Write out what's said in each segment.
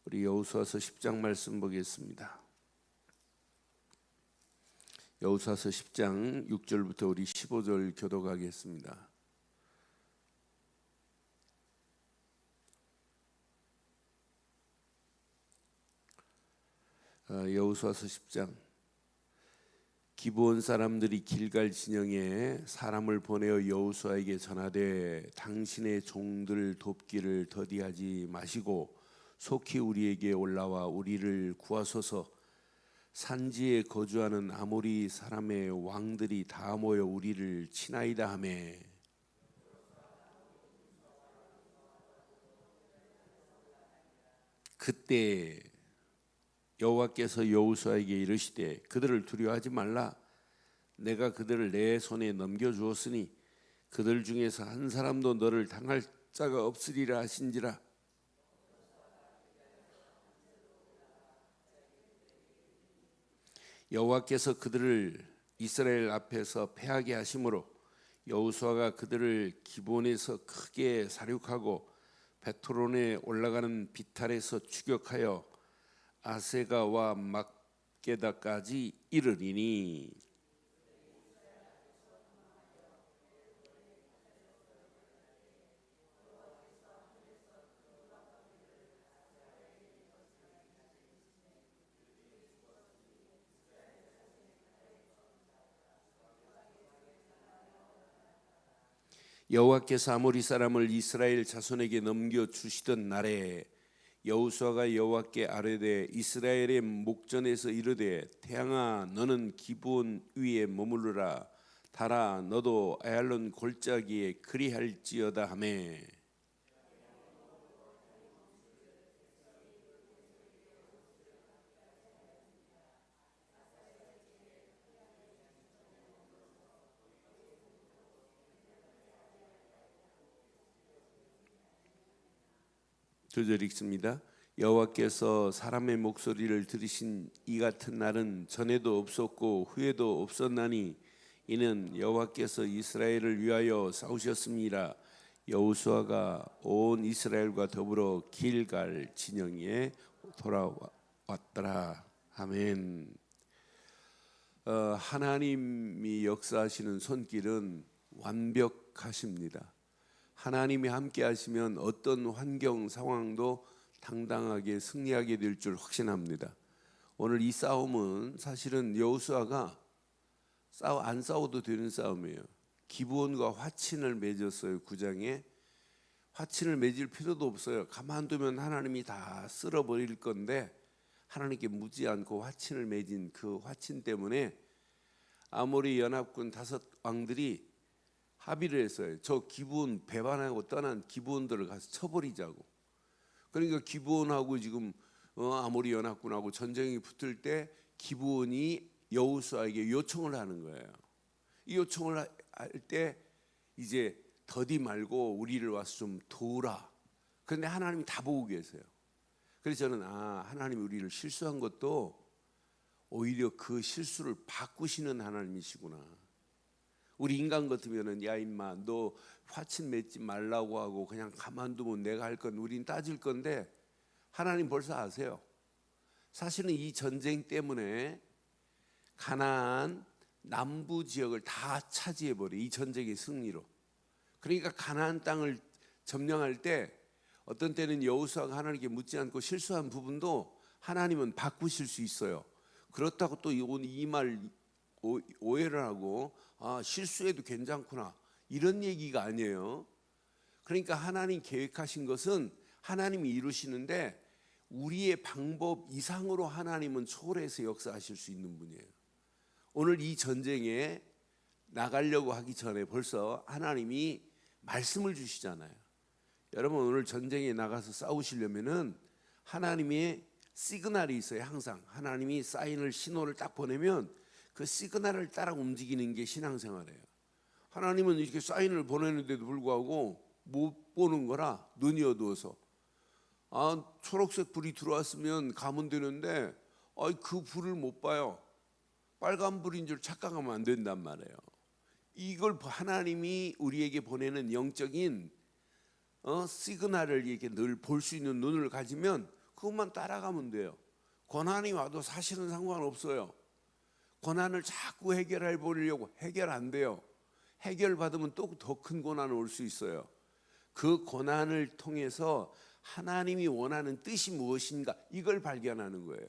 우리 여호수아서 10장 말씀 보겠습니다. 여호수아서 10장 6절부터 우리 15절 교독하겠습니다. 여호수아서 10장. 기브온 사람들이 길갈 진영에 사람을 보내어 여호수아에게 전하되 당신의 종들 돕기를 더디하지 마시고 속히 우리에게 올라와 우리를 구하소서. 산지에 거주하는 아모리 사람의 왕들이 다 모여 우리를 치나이다 하매 그때 여호와께서 여호수아에게 이르시되 그들을 두려워하지 말라. 내가 그들을 내 손에 넘겨주었으니 그들 중에서 한 사람도 너를 당할 자가 없으리라 하신지라. 여호와께서 그들을 이스라엘 앞에서 패하게 하심으로 여호수아가 그들을 기브온에서 크게 사륙하고 베토론에 올라가는 비탈에서 추격하여 아세가와 막게다까지 이르리니 여호와께서 아모리 사람을 이스라엘 자손에게 넘겨주시던 날에 여호수아가 여호와께 아뢰되 이스라엘의 목전에서 이르되 태양아 너는 기브온 위에 머무르라. 달아 너도 아얄론 골짜기에 그리할지어다 하매 두 절 읽습니다. 여호와께서 사람의 목소리를 들으신 이 같은 날은 전에도 없었고 후에도 없었나니 이는 여호와께서 이스라엘을 위하여 싸우셨습니다. 여호수아가 온 이스라엘과 더불어 길갈 진영에 돌아왔더라. 아멘. 하나님이 역사하시는 손길은 완벽하십니다. 하나님이 함께 하시면 어떤 환경 상황도 당당하게 승리하게 될 줄 확신합니다. 오늘 이 싸움은 사실은 여호수아가 안 싸워도 되는 싸움이에요. 기브온과 화친을 맺었어요. 9장에 화친을 맺을 필요도 없어요. 가만두면 하나님이 다 쓸어버릴 건데 하나님께 묻지 않고 화친을 맺은 그 화친 때문에 아모리 연합군 5 왕들이 합의를 했어요. 저 기브온 배반하고 떠난 기브온들을 가서 쳐버리자고. 그러니까 기브온하고 지금 아모리 연합군하고 전쟁이 붙을 때 기브온이 여호수아에게 요청을 하는 거예요. 이 요청을 할 때 이제 더디 말고 우리를 와서 좀 도우라. 그런데 하나님이 다 보고 계세요. 그래서 저는 하나님이 우리를 실수한 것도 오히려 그 실수를 바꾸시는 하나님이시구나. 우리 인간 같으면은 야 임마 너 화친 맺지 말라고 하고 그냥 가만두면 내가 할 건 우린 따질 건데 하나님 벌써 아세요. 사실은 이 전쟁 때문에 가나안 남부 지역을 다 차지해버려. 이 전쟁의 승리로. 그러니까 가나안 땅을 점령할 때 어떤 때는 여호수아가 하나님께 묻지 않고 실수한 부분도 하나님은 바꾸실 수 있어요. 그렇다고 또 이 말 오해를 하고 실수해도 괜찮구나 이런 얘기가 아니에요. 그러니까 하나님 계획하신 것은 하나님이 이루시는데 우리의 방법 이상으로 하나님은 초월해서 역사하실 수 있는 분이에요. 오늘 이 전쟁에 나가려고 하기 전에 벌써 하나님이 말씀을 주시잖아요. 여러분 오늘 전쟁에 나가서 싸우시려면은 하나님의 시그널이 있어요. 항상 하나님이 사인을 신호를 딱 보내면 그 시그널을 따라 움직이는 게 신앙생활이에요. 하나님은 이렇게 사인을 보내는데도 불구하고 못 보는 거라 눈이 어두워서 초록색 불이 들어왔으면 가면 되는데 그 불을 못 봐요. 빨간 불인 줄 착각하면 안 된단 말이에요. 이걸 하나님이 우리에게 보내는 영적인 시그널을 이렇게 늘 볼 수 있는 눈을 가지면 그것만 따라가면 돼요. 고난이 와도 사실은 상관없어요. 고난을 자꾸 해결해 보려고 해결 안 돼요. 해결받으면 또 더 큰 고난이 올 수 있어요. 그 고난을 통해서 하나님이 원하는 뜻이 무엇인가 이걸 발견하는 거예요.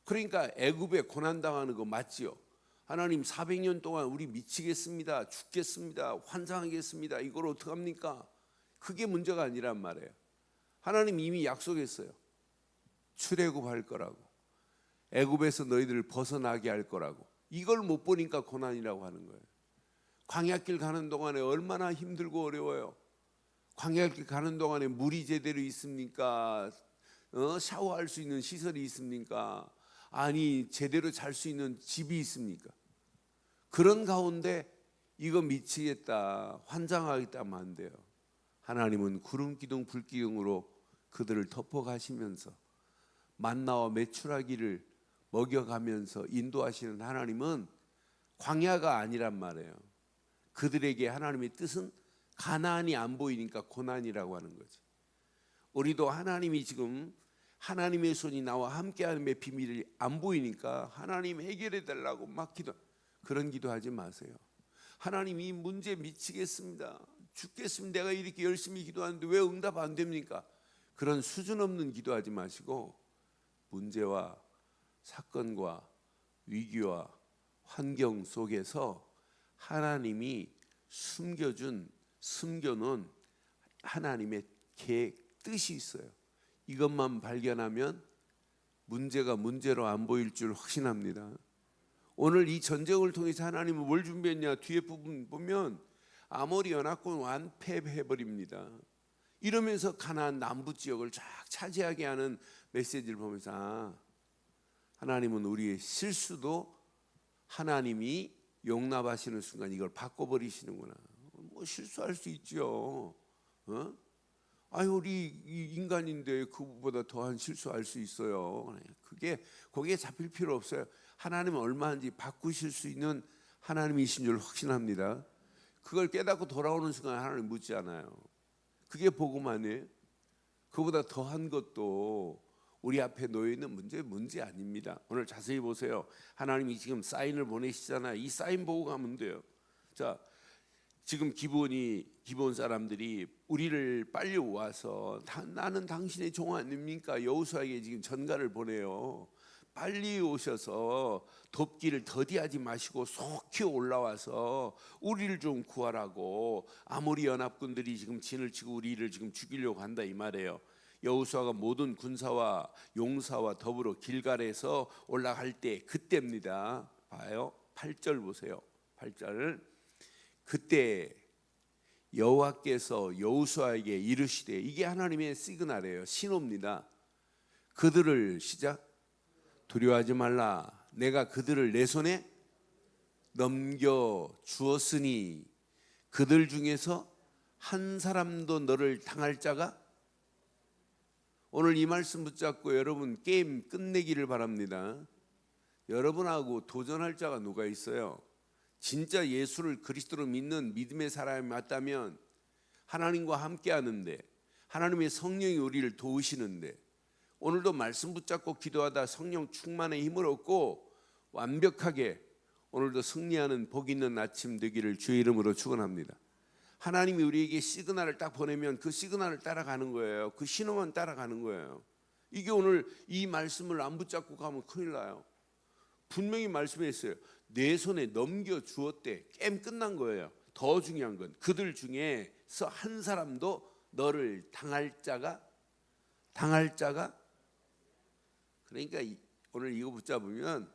그러니까 애굽에 고난당하는 거 맞지요? 하나님 400년 동안 우리 미치겠습니다, 죽겠습니다, 환상하겠습니다, 이걸 어떡합니까? 그게 문제가 아니란 말이에요. 하나님 이미 약속했어요. 출애굽할 거라고, 애굽에서 너희들을 벗어나게 할 거라고. 이걸 못 보니까 고난이라고 하는 거예요. 광야길 가는 동안에 얼마나 힘들고 어려워요. 광야길 가는 동안에 물이 제대로 있습니까? 샤워할 수 있는 시설이 있습니까? 아니 제대로 잘 수 있는 집이 있습니까? 그런 가운데 이거 미치겠다, 환장하겠다 하면 안 돼요. 하나님은 구름 기둥 불 기둥으로 그들을 덮어가시면서 만나와 메추라기를 먹여가면서 인도하시는 하나님은 광야가 아니란 말이에요. 그들에게 하나님의 뜻은 가나안이 안 보이니까 고난이라고 하는 거지. 우리도 하나님이 지금 하나님의 손이 나와 함께하는 비밀이 안 보이니까 하나님 해결해 달라고 막 그런 기도하지 마세요. 하나님 이 문제 미치겠습니다, 죽겠습니다, 내가 이렇게 열심히 기도하는데 왜 응답 안 됩니까? 그런 수준 없는 기도하지 마시고 문제와 사건과 위기와 환경 속에서 하나님이 숨겨놓은 하나님의 계획, 뜻이 있어요. 이것만 발견하면 문제가 문제로 안 보일 줄 확신합니다. 오늘 이 전쟁을 통해서 하나님은 뭘 준비했냐? 뒤에 부분 보면 아모리 연합군 완패해버립니다. 이러면서 가나안 남부 지역을 쫙 차지하게 하는 메시지를 보면서 하나님은 우리의 실수도 하나님이 용납하시는 순간 이걸 바꿔버리시는구나. 뭐 실수할 수 있죠. 우리 인간인데 그보다 더한 실수할 수 있어요. 거기에 잡힐 필요 없어요. 하나님은 얼마든지 바꾸실 수 있는 하나님이신 줄 확신합니다. 그걸 깨닫고 돌아오는 순간 하나님 묻지 않아요. 그게 복음만이에요. 그보다 더한 것도 우리 앞에 놓여 있는 문제 아닙니다. 오늘 자세히 보세요. 하나님이 지금 사인을 보내시잖아요. 이 사인 보고 가면 돼요. 자, 지금 기본 사람들이 우리를 빨리 와서 나는 당신의 종 아닙니까? 여호수아에게 지금 전가를 보내요. 빨리 오셔서 돕기를 더디하지 마시고 속히 올라와서 우리를 좀 구하라고. 아모리 연합군들이 지금 진을 치고 우리를 지금 죽이려고 한다 이 말이에요. 여호수아가 모든 군사와 용사와 더불어 길갈에서 올라갈 때 그때입니다. 봐요. 8절 보세요. 8절. 그때 여호와께서 여호수아에게 이르시되, 이게 하나님의 시그널이에요. 신호입니다. 그들을 시작. 두려워하지 말라. 내가 그들을 내 손에 넘겨 주었으니 그들 중에서 한 사람도 너를 당할 자가. 오늘 이 말씀 붙잡고 여러분 게임 끝내기를 바랍니다. 여러분하고 도전할 자가 누가 있어요? 진짜 예수를 그리스도로 믿는 믿음의 사람이 맞다면 하나님과 함께 하는데, 하나님의 성령이 우리를 도우시는데, 오늘도 말씀 붙잡고 기도하다 성령 충만의 힘을 얻고 완벽하게 오늘도 승리하는 복 있는 아침 되기를 주의 이름으로 축원합니다. 하나님이 우리에게 시그널을 딱 보내면 그 시그널을 따라가는 거예요. 그 신호만 따라가는 거예요. 이게 오늘 이 말씀을 안 붙잡고 가면 큰일 나요. 분명히 말씀했어요. 내 손에 넘겨 주었대. 게임 끝난 거예요. 더 중요한 건 그들 중에서 한 사람도 너를 당할 자가. 그러니까 오늘 이거 붙잡으면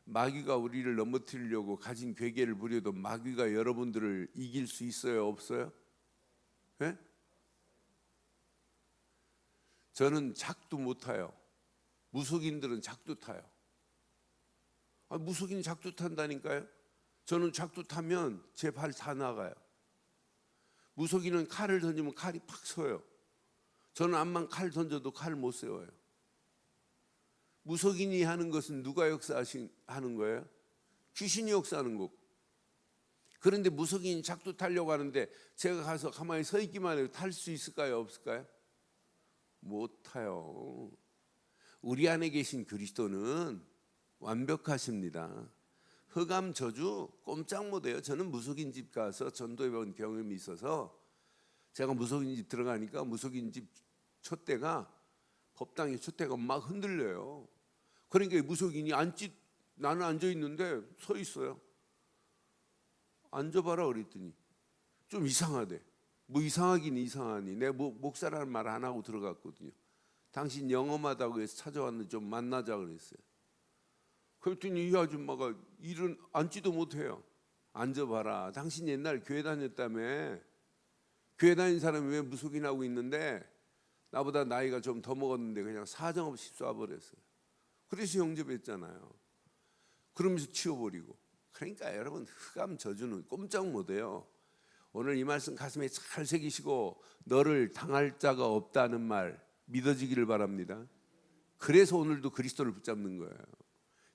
마귀가 우리를 넘어뜨리려고 가진 괴계를 부려도 마귀가 여러분들을 이길 수 있어요, 없어요? 네? 저는 작두 못 타요. 무속인들은 작두 타요. 무속인 작두 탄다니까요. 저는 작두 타면 제 발 다 나가요. 무속인은 칼을 던지면 칼이 팍 서요. 저는 암만 칼 던져도 칼 못 세워요. 무속인이 하는 것은 누가 역사하는 거예요? 귀신이 역사하는 거고. 그런데 무속인이 작두 타려고 하는데 제가 가서 가만히 서 있기만 해도 탈 수 있을까요, 없을까요? 못 타요. 우리 안에 계신 그리스도는 완벽하십니다. 흑암 저주 꼼짝 못해요. 저는 무속인 집 가서 전도해 본 경험이 있어서 제가 무속인 집 들어가니까 무속인 집 촛대가 법당의 촛대가 막 흔들려요. 그러니까 무속인이 나는 앉아 있는데 서 있어요. 앉아봐라 그랬더니 좀 이상하대. 뭐 이상하긴 이상하니 내가 목사라는 말 안 하고 들어갔거든요. 당신 영험하다고 해서 찾아왔는데 좀 만나자 그랬어요. 그랬더니 이 아줌마가 일은 앉지도 못해요. 앉아봐라. 당신 옛날 교회 다녔다며. 교회 다닌 사람이 왜 무속인하고 있는데 나보다 나이가 좀 더 먹었는데 그냥 사정없이 쏴버렸어요. 그래서 영접했잖아요. 그러면서 치워버리고. 그러니까 여러분 흑암 저주는 꼼짝 못해요. 오늘 이 말씀 가슴에 잘 새기시고 너를 당할 자가 없다는 말 믿어지기를 바랍니다. 그래서 오늘도 그리스도를 붙잡는 거예요.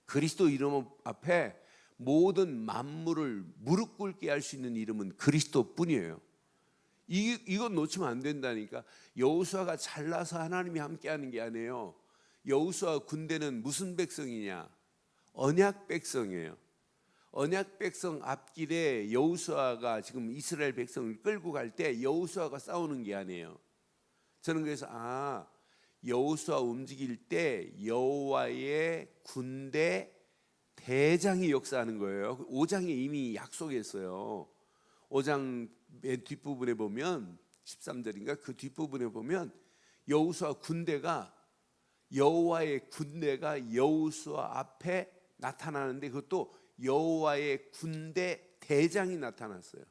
그리스도 이름 앞에 모든 만물을 무릎 꿇게 할 수 있는 이름은 그리스도뿐이에요. 이건 놓치면 안 된다니까. 여호수아가 잘나서 하나님이 함께하는 게 아니에요. 여호수아 군대는 무슨 백성이냐? 언약 백성이에요. 언약 백성 앞길에 여호수아가 지금 이스라엘 백성을 끌고 갈 때 여호수아가 싸우는 게 아니에요. 저는 그래서 여호수아 움직일 때 여호와의 군대 대장이 역사하는 거예요. 5장에 이미 약속했어요. 5장 맨 뒷부분에 보면 13절인가 그 뒷부분에 보면 여호수아 군대가 여호와의 군대가 여호수아 앞에 나타나는데 그것도 여호와의 군대 대장이 나타났어요.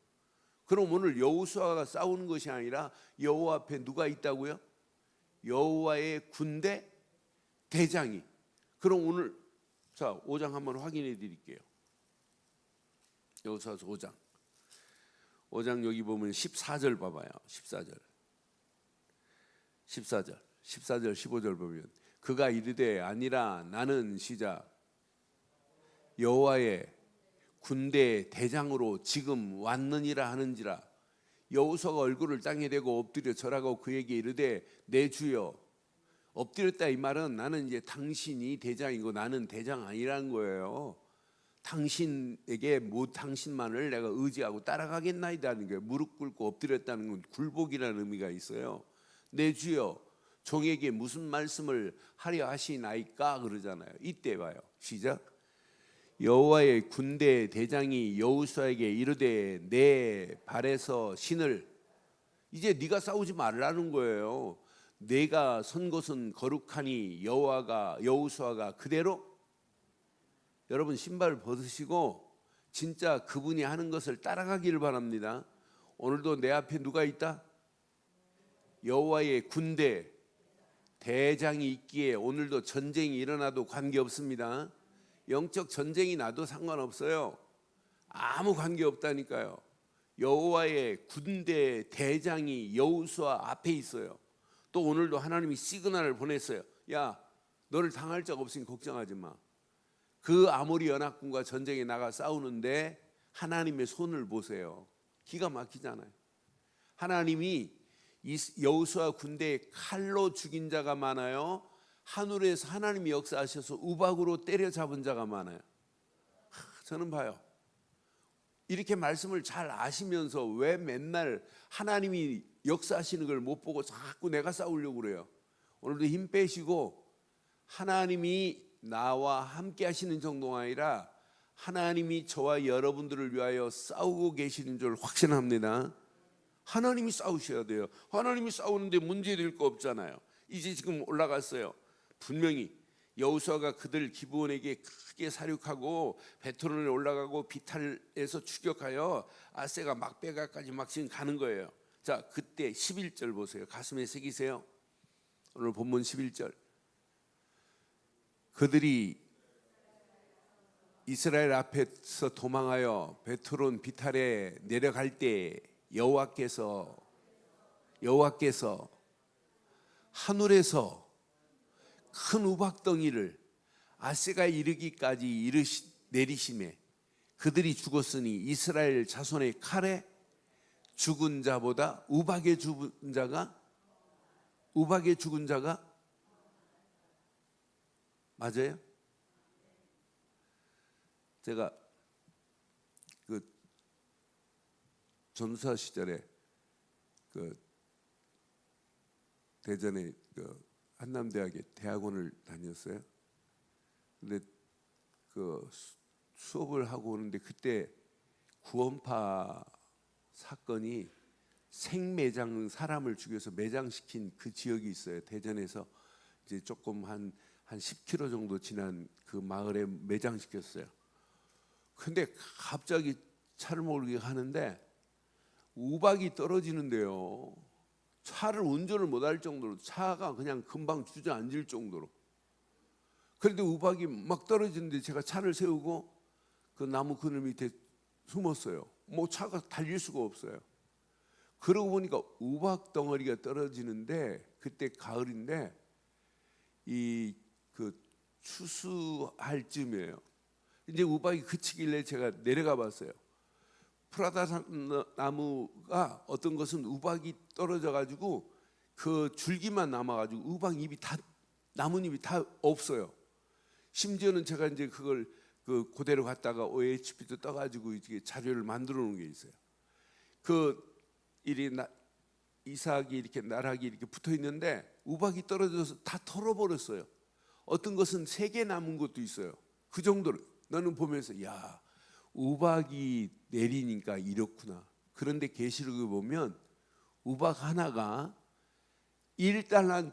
그럼 오늘 여호수아가 싸우는 것이 아니라 여호와 앞에 누가 있다고요? 여호와의 군대 대장이. 그럼 오늘 5장 한번 확인해 드릴게요. 여호수아서 5장 여기 보면 14절 봐봐요. 14절 15절 보면 그가 이르되 아니라 나는 시작 여호와의 군대 대장으로 지금 왔느니라 하는지라. 여호수아가 얼굴을 땅에 대고 엎드려 절하고 그에게 이르되 내 주여. 엎드렸다 이 말은 나는 이제 당신이 대장이고 나는 대장 아니라는 거예요. 당신에게 당신만을 내가 의지하고 따라가겠나이다는 거예요. 무릎 꿇고 엎드렸다는 건 굴복이라는 의미가 있어요. 내 주여 종에게 무슨 말씀을 하려 하시나이까 그러잖아요. 이때 봐요. 시작. 여호와의 군대 대장이 여호수아에게 이르되 내 발에서 신을. 이제 네가 싸우지 말라는 거예요. 내가 선 곳은 거룩하니 여호수아가 그대로. 여러분 신발을 벗으시고 진짜 그분이 하는 것을 따라가기를 바랍니다. 오늘도 내 앞에 누가 있다? 여호와의 군대 대장이 있기에 오늘도 전쟁이 일어나도 관계없습니다. 영적 전쟁이 나도 상관없어요. 아무 관계없다니까요. 여호와의 군대 대장이 여호수아 앞에 있어요. 또 오늘도 하나님이 시그널을 보냈어요. 야, 너를 당할 자가 없으니 걱정하지 마. 그 아모리 연합군과 전쟁에 나가 싸우는데 하나님의 손을 보세요. 기가 막히잖아요. 하나님이 여호수아 군대에 칼로 죽인 자가 많아요. 하늘에서 하나님이 역사하셔서 우박으로 때려잡은 자가 많아요. 저는 봐요. 이렇게 말씀을 잘 아시면서 왜 맨날 하나님이 역사하시는 걸 못 보고 자꾸 내가 싸우려고 그래요. 오늘도 힘 빼시고 하나님이 나와 함께 하시는 정도가 아니라 하나님이 저와 여러분들을 위하여 싸우고 계시는 줄 확신합니다. 하나님이 싸우셔야 돼요. 하나님이 싸우는데 문제될 거 없잖아요. 이제 지금 올라갔어요. 분명히 여호수아가 그들 기브온에게 크게 사륙하고 베토론에 올라가고 비탈에서 추격하여 아세가 막베가까지 막 지금 가는 거예요. 자, 그때 11절 보세요. 가슴에 새기세요. 오늘 본문 11절. 그들이 이스라엘 앞에서 도망하여 베토론 비탈에 내려갈 때 여호와께서 하늘에서 큰 우박덩이를 아세가 이르기까지 내리심에 그들이 죽었으니 이스라엘 자손의 칼에 죽은 자보다 우박에 죽은 자가 맞아요? 제가 그 전사 시절에 그 대전에 그 한남대학에 대학원을 다녔어요. 근데 그 수업을 하고 오는데 그때 구원파 사건이 생매장, 사람을 죽여서 매장시킨 그 지역이 있어요. 대전에서 이제 조금 한 10km 정도 지난 그 마을에 매장시켰어요. 근데 갑자기 차를 몰게 하는데 우박이 떨어지는데요. 차를 운전을 못할 정도로, 차가 그냥 금방 주저앉을 정도로. 그런데 우박이 막 떨어지는데 제가 차를 세우고 그 나무 그늘 밑에 숨었어요. 뭐 차가 달릴 수가 없어요. 그러고 보니까 우박 덩어리가 떨어지는데 그때 가을인데 이 그 추수할 즈음이에요. 이제 우박이 그치길래 제가 내려가 봤어요. 프라다 나무가 어떤 것은 우박이 떨어져 가지고 그 줄기만 남아 가지고 우박잎이 다, 나뭇잎이 다 없어요. 심지어는 제가 이제 그걸 그 그대로 갔다가 OHP도 떠 가지고 이게 자료를 만들어 놓은 게 있어요. 그 이삭이 이렇게 나락이 이렇게 붙어 있는데 우박이 떨어져서 다 털어버렸어요. 어떤 것은 3개 남은 것도 있어요. 그 정도로 너는 보면서 야, 우박이 내리니까 이렇구나. 그런데 계시록에 보면 우박 하나가 1달란트는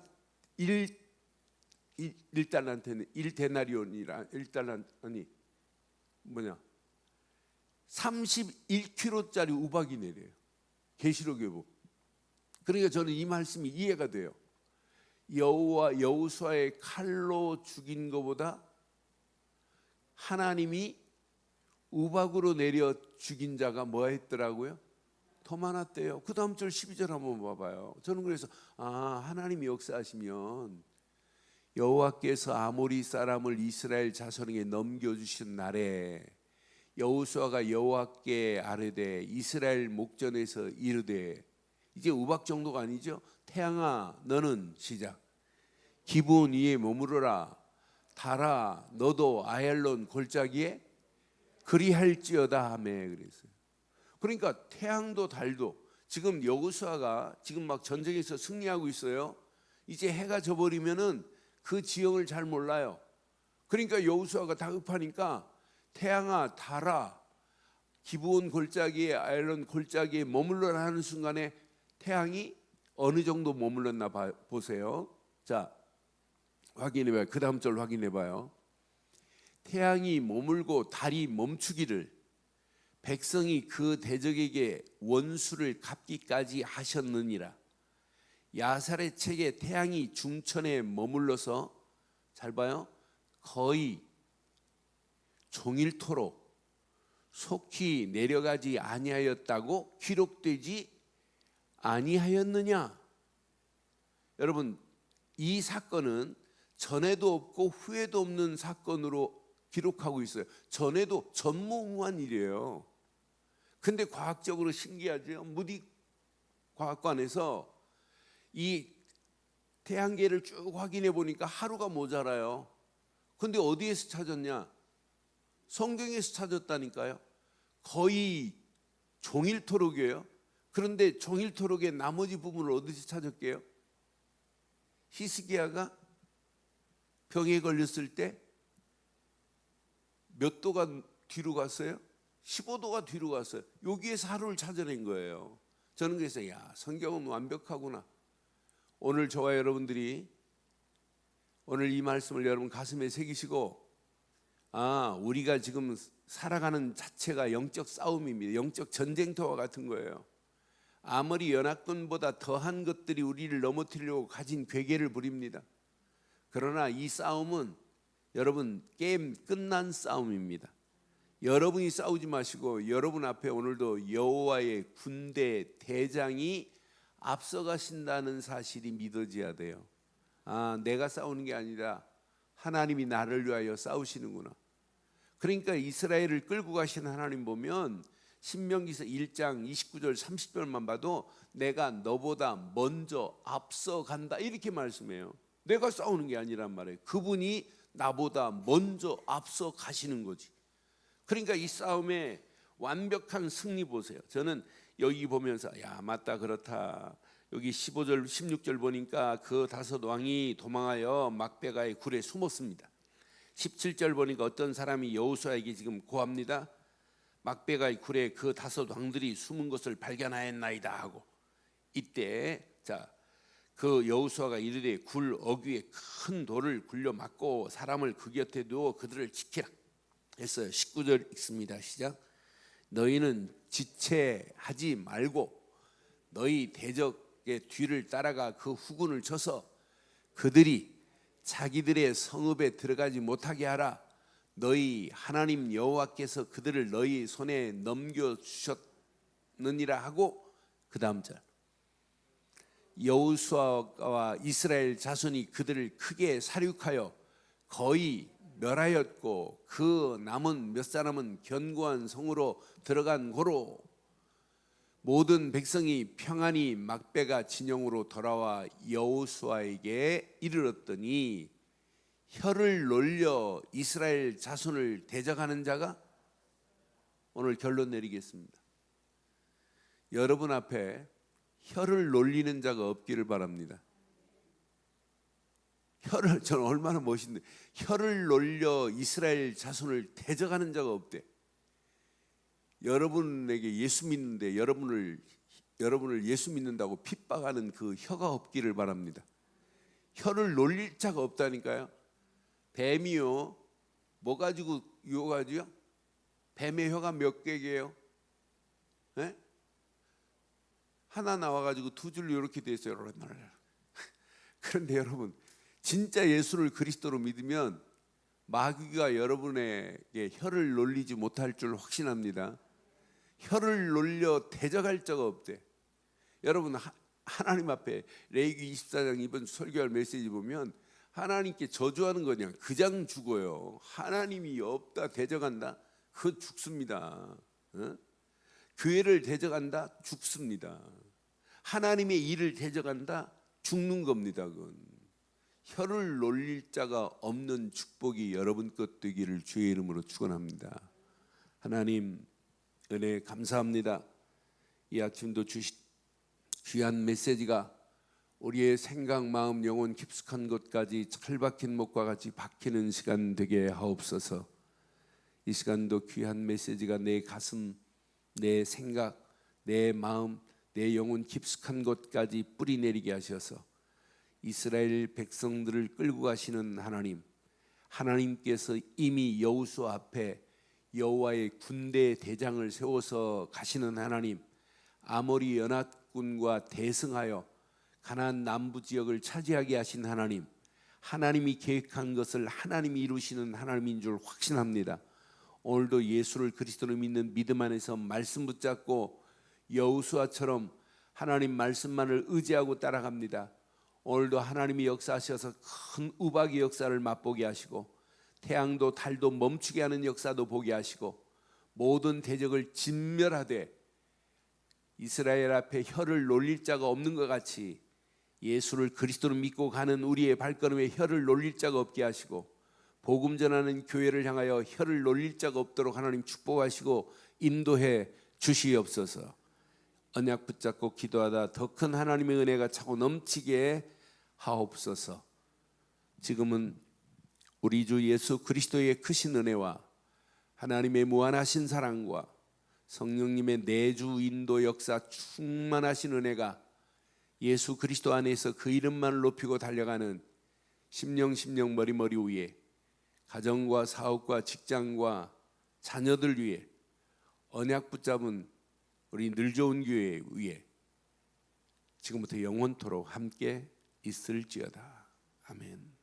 1데나리온이라 1달란트 뭐냐 31kg짜리 우박이 내려요. 계시록에 보면. 그러니까 저는 이 말씀이 이해가 돼요. 여호수아의 칼로 죽인 것보다 하나님이 우박으로 내려 죽인 자가 뭐 했더라고요? 더 많았대요. 그 다음 절 12절 한번 봐봐요. 저는 그래서 하나님이 역사하시면 여호와께서 아모리 사람을 이스라엘 자손에게 넘겨주신 날에 여호수아가 여호와께 아뢰되 이스라엘 목전에서 이르되, 이제 우박 정도가 아니죠. 태양아 너는 시작 기브온 위에 머무르라. 달아 너도 아얄론 골짜기에 그리할지어다 하며 그랬어요. 그러니까 태양도 달도 지금 여호수아가 지금 막 전쟁에서 승리하고 있어요. 이제 해가 져버리면은 그 지형을 잘 몰라요. 그러니까 여호수아가 다급하니까 태양아 달아 기브온 골짜기에 아얄론 골짜기에 머물러라 하는 순간에 태양이 어느 정도 머물렀나 보세요. 자, 확인해봐요. 그 다음 절 확인해봐요. 태양이 머물고 달이 멈추기를 백성이 그 대적에게 원수를 갚기까지 하셨느니라. 야살의 책에 태양이 중천에 머물러서 잘 봐요. 거의 종일토록 속히 내려가지 아니하였다고 기록되지 아니하였느냐. 여러분, 이 사건은 전에도 없고 후에도 없는 사건으로 기록하고 있어요. 전에도 전무후무한 일이에요. 근데 과학적으로 신기하죠. 무디 과학관에서 이 태양계를 쭉 확인해 보니까 하루가 모자라요. 근데 어디에서 찾았냐? 성경에서 찾았다니까요. 거의 종일토록이에요. 그런데 종일토록의 나머지 부분을 어디서 찾았게요? 히스기야가 병에 걸렸을 때 몇 도가 뒤로 갔어요? 15도가 뒤로 갔어요. 여기에서 하루를 찾아낸 거예요. 저는 그래서 성경은 완벽하구나. 오늘 저와 여러분들이 오늘 이 말씀을 여러분 가슴에 새기시고 우리가 지금 살아가는 자체가 영적 싸움입니다. 영적 전쟁터와 같은 거예요. 아무리 연합군보다 더한 것들이 우리를 넘어뜨리려고 가진 괴계를 부립니다. 그러나 이 싸움은 여러분 게임 끝난 싸움입니다. 여러분이 싸우지 마시고 여러분 앞에 오늘도 여호와의 군대 대장이 앞서가신다는 사실이 믿어져야 돼요. 내가 싸우는 게 아니라 하나님이 나를 위하여 싸우시는구나. 그러니까 이스라엘을 끌고 가시는 하나님 보면 신명기서 1장 29절 30절만 봐도 내가 너보다 먼저 앞서간다 이렇게 말씀해요. 내가 싸우는 게 아니란 말이에요. 그분이 나보다 먼저 앞서 가시는 거지. 그러니까 이 싸움의 완벽한 승리 보세요. 저는 여기 보면서 야 맞다 그렇다. 여기 15절 16절 보니까 그 다섯 왕이 도망하여 막베가의 굴에 숨었습니다. 17절 보니까 어떤 사람이 여호수아에게 지금 고합니다. 막베가의 굴에 그 다섯 왕들이 숨은 것을 발견하였나이다 하고, 이때 그 여호수아가 이르되 굴 어귀에 큰 돌을 굴려 막고 사람을 그 곁에 두어 그들을 지키라 했어요. 19절 읽습니다. 시작. 너희는 지체하지 말고 너희 대적의 뒤를 따라가 그 후군을 쳐서 그들이 자기들의 성읍에 들어가지 못하게 하라. 너희 하나님 여호와께서 그들을 너희 손에 넘겨주셨느니라 하고, 그 다음 절 여호수아와 이스라엘 자손이 그들을 크게 살육하여 거의 멸하였고 그 남은 몇 사람은 견고한 성으로 들어간 고로 모든 백성이 평안히 막베가 진영으로 돌아와 여호수아에게 이르렀더니 혀를 놀려 이스라엘 자손을 대적하는 자가, 오늘 결론 내리겠습니다. 여러분 앞에 혀를 놀리는 자가 없기를 바랍니다. 저는 얼마나 멋있는데, 혀를 놀려 이스라엘 자손을 대적하는 자가 없대. 여러분에게 예수 믿는데 여러분을 예수 믿는다고 핍박하는 그 혀가 없기를 바랍니다. 혀를 놀릴 자가 없다니까요. 뱀이요, 뭐 가지고 유혹하지요? 뱀의 혀가 몇 개게요? 네? 하나 나와가지고 두 줄로 이렇게 돼 있어요. 그런데 여러분, 진짜 예수를 그리스도로 믿으면 마귀가 여러분에게 혀를 놀리지 못할 줄 확신합니다. 혀를 놀려 대적할 자가 없대. 여러분, 하나님 앞에 레위기 24장 이번 설교할 메시지 보면 하나님께 저주하는 거냐, 그냥 죽어요. 하나님이 없다 대적한다, 그거 죽습니다. 교회를 대적한다, 죽습니다. 하나님의 일을 대적한다, 죽는 겁니다. 그건 혀를 놀릴 자가 없는 축복이 여러분 것 되기를 주의 이름으로 축원합니다. 하나님 은혜 감사합니다. 이 아침도 주신 귀한 메시지가 우리의 생각, 마음, 영혼 깊숙한 곳까지 철박힌 목과 같이 박히는 시간 되게 하옵소서. 이 시간도 귀한 메시지가 내 가슴, 내 생각, 내 마음, 내 영혼 깊숙한 곳까지 뿌리 내리게 하셔서 이스라엘 백성들을 끌고 가시는 하나님, 하나님께서 이미 여호수아 앞에 여호와의 군대 대장을 세워서 가시는 하나님, 아모리 연합군과 대승하여 가나안 남부 지역을 차지하게 하신 하나님, 하나님이 계획한 것을 하나님이 이루시는 하나님인 줄 확신합니다. 오늘도 예수를 그리스도로 믿는 믿음 안에서 말씀 붙잡고 여호수아처럼 하나님 말씀만을 의지하고 따라갑니다. 오늘도 하나님이 역사하셔서 큰 우박의 역사를 맛보게 하시고 태양도 달도 멈추게 하는 역사도 보게 하시고 모든 대적을 진멸하되 이스라엘 앞에 혀를 놀릴 자가 없는 것 같이 예수를 그리스도로 믿고 가는 우리의 발걸음에 혀를 놀릴 자가 없게 하시고 복음 전하는 교회를 향하여 혀를 놀릴 자가 없도록 하나님 축복하시고 인도해 주시옵소서. 언약 붙잡고 기도하다 더 큰 하나님의 은혜가 차고 넘치게 하옵소서. 지금은 우리 주 예수 그리스도의 크신 은혜와 하나님의 무한하신 사랑과 성령님의 내주 인도 역사 충만하신 은혜가 예수 그리스도 안에서 그 이름만을 높이고 달려가는 심령 머리 위에 가정과 사업과 직장과 자녀들 위에 언약 붙잡은 우리 늘 좋은 교회 위에 지금부터 영원토록 함께 있을지어다. 아멘.